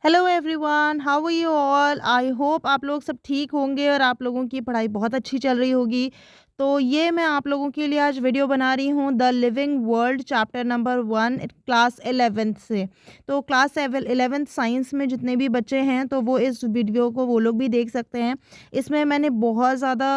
Hello everyone, how are you all. I hope आप लोग सब ठीक होंगे और आप लोगों की पढ़ाई बहुत अच्छी चल रही होगी। तो ये मैं आप लोगों के लिए आज वीडियो बना रही हूँ the living world chapter number 1 class 11th से। तो क्लास 11th साइंस में जितने भी बच्चे हैं तो वो इस वीडियो को वो लोग भी देख सकते हैं। इसमें मैंने बहुत ज़्यादा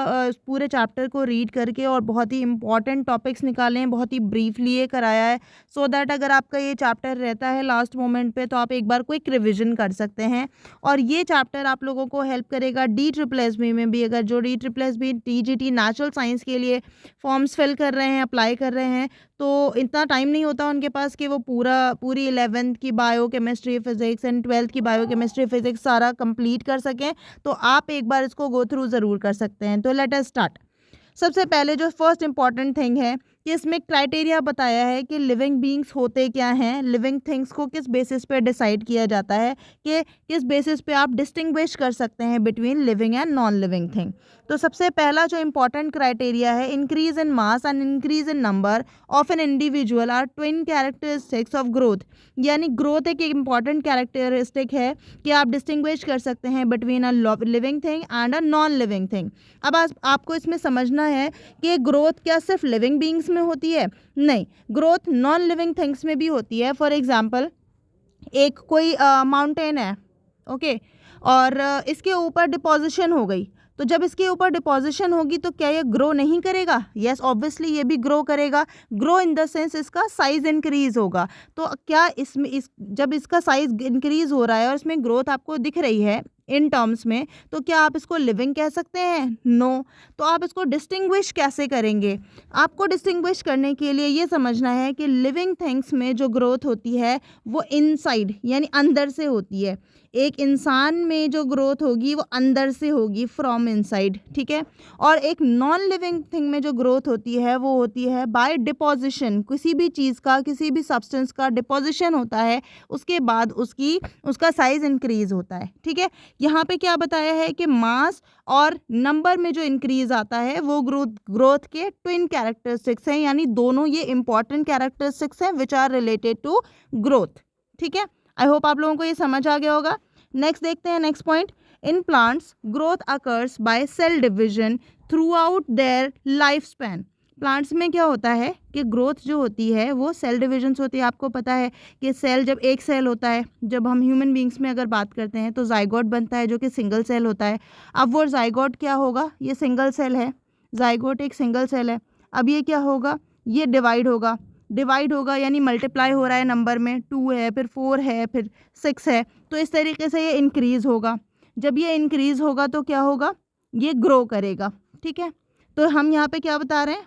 पूरे चैप्टर को रीड करके और बहुत ही इंपॉर्टेंट टॉपिक्स निकाले हैं, बहुत ही ब्रीफली ये कराया है सो दैट अगर आपका ये चैप्टर रहता है लास्ट मोमेंट पे तो आप एक बार क्विक रिविजन कर सकते हैं। और ये चैप्टर आप लोगों को हेल्प करेगा DSSB में भी। अगर जो DSSB TGT नेचुरल साइंस के लिए फॉर्म्स फिल कर रहे हैं, अप्लाई कर रहे हैं, तो इतना टाइम नहीं होता उनके पास कि वो पूरी 11th की bio chemistry physics and 12th की बायो केमिस्ट्री फिजिक्स सारा कंप्लीट कर सकें। तो आप एक बार इसको गो थ्रू ज़रूर कर सकते हैं। तो लेट अस स्टार्ट। सबसे पहले जो फर्स्ट इंपॉर्टेंट थिंग है कि इसमें क्राइटेरिया बताया है कि लिविंग बीइंग्स होते क्या हैं, लिविंग थिंग्स को किस बेसिस पे डिसाइड किया जाता है, कि किस बेसिस पे आप डिस्टिंग्विश कर सकते हैं between living and non living thing. तो सबसे पहला जो इंपॉर्टेंट क्राइटेरिया है, increase in mass and increase in number of an individual are twin characteristics of growth. यानी ग्रोथ एक इंपॉर्टेंट कैरेक्टरिस्टिक है कि आप डिस्टिंग्विश कर सकते हैं between a living thing and a non living thing. अब आपको इसमें समझना है कि ग्रोथ क्या सिर्फ लिविंग बीइंग्स में होती है? नहीं, ग्रोथ नॉन लिविंग थिंग्स में भी होती है। फॉर एग्जांपल, एक कोई माउंटेन है, ओके, और इसके ऊपर डिपोजिशन हो गई। तो जब इसके ऊपर डिपोजिशन होगी तो क्या ये ग्रो नहीं करेगा? यस, ऑब्वियसली ये भी ग्रो करेगा। ग्रो इन द सेंस इसका साइज इंक्रीज होगा। तो क्या इसमें जब इसका साइज इंक्रीज हो रहा है और इसमें ग्रोथ आपको दिख रही है इन टर्म्स में, तो क्या आप इसको लिविंग कह सकते हैं? नो। तो आप इसको डिस्टिंग्विश कैसे करेंगे? आपको डिस्टिंग्विश करने के लिए ये समझना है कि लिविंग थिंग्स में जो ग्रोथ होती है वो इनसाइड यानी अंदर से होती है। एक इंसान में जो ग्रोथ होगी वो अंदर से होगी, फ्रॉम इनसाइड, ठीक है। और एक नॉन लिविंग थिंग में जो ग्रोथ होती है वो होती है बाय डिपोजिशन। किसी भी चीज़ का, किसी भी सब्सटेंस का डिपोजिशन होता है, उसके बाद उसका साइज इंक्रीज होता है, ठीक है। यहाँ पे क्या बताया है कि मास और नंबर में जो इंक्रीज आता है वो ग्रोथ के ट्विन कैरेक्टरिस्टिक्स हैं, यानी दोनों ये इंपॉर्टेंट कैरेक्टरिस्टिक्स हैं which are related to growth, ठीक है। आई होप आप लोगों को ये समझ आ गया होगा। नेक्स्ट देखते हैं, next point. In plants growth occurs by cell division throughout their life span. Plants में क्या होता है कि ग्रोथ जो होती है वो सेल डिविजन्स होती है। आपको पता है कि सेल, जब एक सेल होता है, जब हम ह्यूमन बींग्स में अगर बात करते हैं तो जाइगोट बनता है जो कि सिंगल सेल होता है। अब वो जाइगोट क्या होगा? ये सिंगल सेल है, जाइगोट एक सिंगल सेल है। अब ये क्या होगा? ये डिवाइड होगा यानी मल्टीप्लाई हो रहा है नंबर में, 2 है, फिर 4 है, फिर 6 है। तो इस तरीके से ये इंक्रीज़ होगा। जब ये इंक्रीज़ होगा तो क्या होगा? ये ग्रो करेगा, ठीक है। तो हम यहाँ पे क्या बता रहे हैं?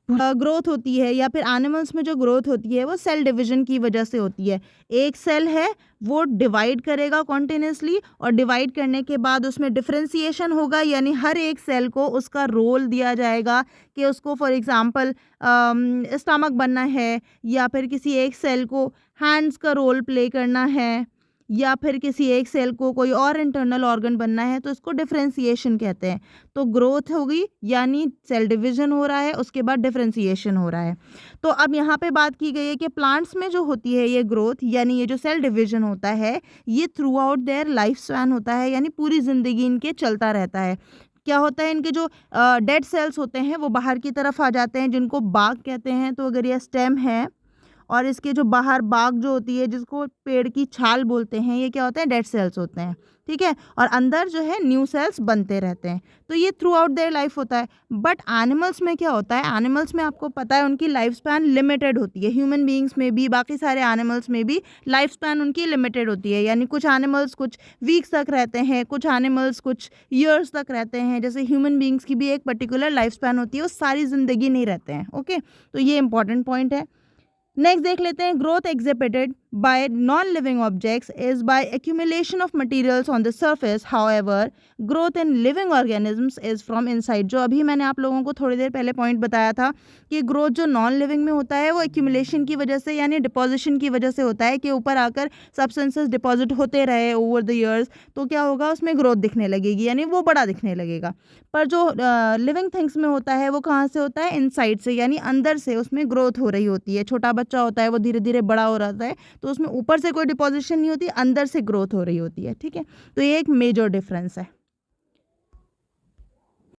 ग्रोथ होती है या फिर एनिमल्स में जो ग्रोथ होती है वो सेल डिवीजन की वजह से होती है। एक सेल है वो डिवाइड करेगा कॉन्टिन्यूसली, और डिवाइड करने के बाद उसमें डिफरेंशिएशन होगा, यानी हर एक सेल को उसका रोल दिया जाएगा कि उसको फॉर एग्जांपल स्टमक बनना है, या फिर किसी एक सेल को हैंड्स का रोल प्ले करना है, या फिर किसी एक सेल को कोई और इंटरनल ऑर्गन बनना है, तो इसको डिफरेंशिएशन कहते हैं। तो ग्रोथ होगी यानी सेल डिवीजन हो रहा है, उसके बाद डिफरेंशिएशन हो रहा है। तो अब यहाँ पे बात की गई है कि प्लांट्स में जो होती है ये ग्रोथ यानी ये जो सेल डिवीजन होता है ये through out their life span होता है, यानी पूरी ज़िंदगी इनके चलता रहता है। क्या होता है, इनके जो डेड सेल्स होते हैं वो बाहर की तरफ आ जाते हैं, जिनको बाग कहते हैं। तो अगर ये स्टेम है और इसके जो बाहर बाग जो होती है, जिसको पेड़ की छाल बोलते हैं, ये क्या होते हैं? डेड सेल्स होते हैं, ठीक है। और अंदर जो है न्यू सेल्स बनते रहते हैं। तो ये थ्रू आउट देयर लाइफ होता है। बट एनिमल्स में क्या होता है? एनिमल्स में आपको पता है उनकी लाइफ स्पैन लिमिटेड होती है। ह्यूमन बीइंग्स में भी, बाकी सारे एनिमल्स में भी लाइफ स्पैन उनकी लिमिटेड होती है, यानी कुछ एनिमल्स कुछ वीक्स तक रहते हैं, कुछ एनिमल्स कुछ ईयर्स तक रहते हैं। जैसे ह्यूमन बीइंग्स की भी एक पर्टिकुलर लाइफ स्पैन होती है, वो सारी ज़िंदगी नहीं रहते हैं, ओके। तो ये इंपॉर्टेंट पॉइंट है। नेक्स्ट देख लेते हैं, growth exhibited by non living objects is by accumulation of materials on the surface. However growth in living organisms is from inside. जो अभी मैंने आप लोगों को थोड़ी देर पहले पॉइंट बताया था कि ग्रोथ जो नॉन लिविंग में होता है वो एक्यूमुलेशन की वजह से यानी डिपोजिशन की वजह से होता है, कि ऊपर आकर सब्सटेंसेस डिपॉजिट होते रहे ओवर द ईयर्स, तो क्या होगा? उसमें ग्रोथ दिखने लगेगी, यानी वो बड़ा दिखने लगेगा। पर जो लिविंग थिंग्स में होता है वो कहाँ से होता है? इनसाइड से, यानी अंदर से उसमें ग्रोथ हो रही होती है। छोटा बच्चा होता है वो धीरे धीरे बड़ा हो रहा है, तो उसमें ऊपर से कोई डिपोजिशन नहीं होती, अंदर से ग्रोथ हो रही होती है, ठीक है। तो ये एक मेजर डिफरेंस है।